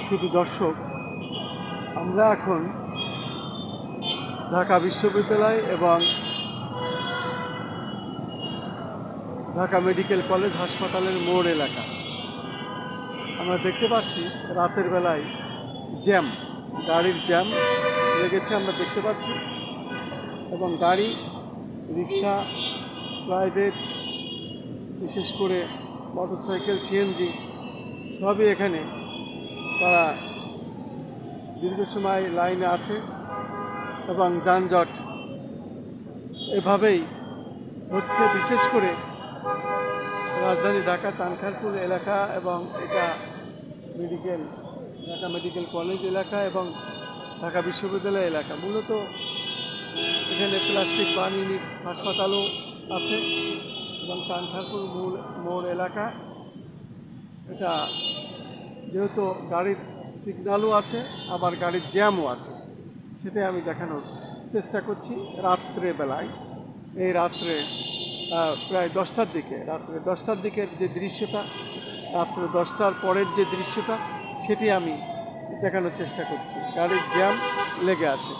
শুধু দর্শক, আমরা এখন ঢাকা বিশ্ববিদ্যালয় এবং ঢাকা মেডিকেল কলেজ হাসপাতালের মোড় এলাকা। আমরা দেখতে পাচ্ছি রাতের বেলায় জ্যাম, গাড়ির জ্যাম লেগেছে আমরা দেখতে পাচ্ছি, এবং গাড়ি, রিক্সা, প্রাইভেট, বিশেষ করে মোটরসাইকেল, সিএনজি সবই এখানে তারা দীর্ঘ সময় লাইনে আছে এবং যানজট এভাবেই হচ্ছে। বিশেষ করে রাজধানী ঢাকা চানখারপুল এলাকা এবং এটা ঢাকা মেডিকেল কলেজ এলাকা এবং ঢাকা বিশ্ববিদ্যালয় এলাকা। মূলত এখানে প্লাস্টিক বার্ন ইউনিট হাসপাতালও আছে এবং চানখারপুল মোড় এলাকা। এটা যেহেতু গাড়ির সিগন্যালও আছে, আবার গাড়ির জ্যামও আছে, সেটাই আমি দেখানোর চেষ্টা করছি রাত্রে বেলায়। এই রাত্রে প্রায় 10টার দিকে, রাত্রে 10টার দিকের যে দৃশ্যটা, রাত্রে 10টার পরের যে দৃশ্যটা, সেটি আমি দেখানোর চেষ্টা করছি। গাড়ির জ্যাম লেগে আছে।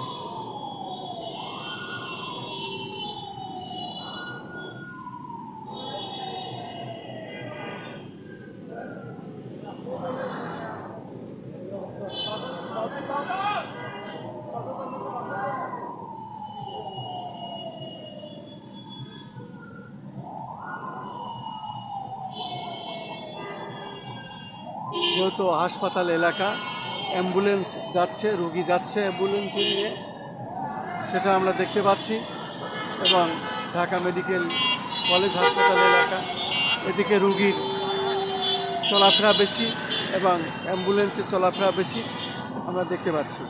যেহেতু হাসপাতাল এলাকা, অ্যাম্বুলেন্স যাচ্ছে, রুগী যাচ্ছে অ্যাম্বুলেন্সে নিয়ে, সেটা আমরা দেখতে পাচ্ছি। এবং ঢাকা মেডিকেল কলেজ হাসপাতাল এলাকা, এদিকে রুগীর চলাফেরা বেশি এবং অ্যাম্বুলেন্সের চলাফেরা বেশি আমরা দেখতে পাচ্ছি।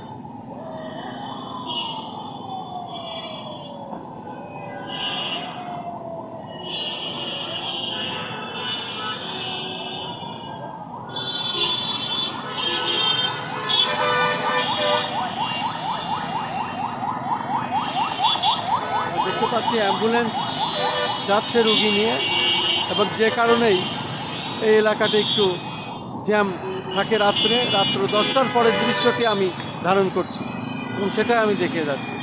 দেখতে পাচ্ছি অ্যাম্বুলেন্স যাচ্ছে রুগী নিয়ে, এবং যে কারণেই এই এলাকাটা একটু জ্যাম থাকে রাত্রে 10টার পরের দৃশ্যটি আমি ধারণ করছি এবং সেটা আমি দেখে যাচ্ছি।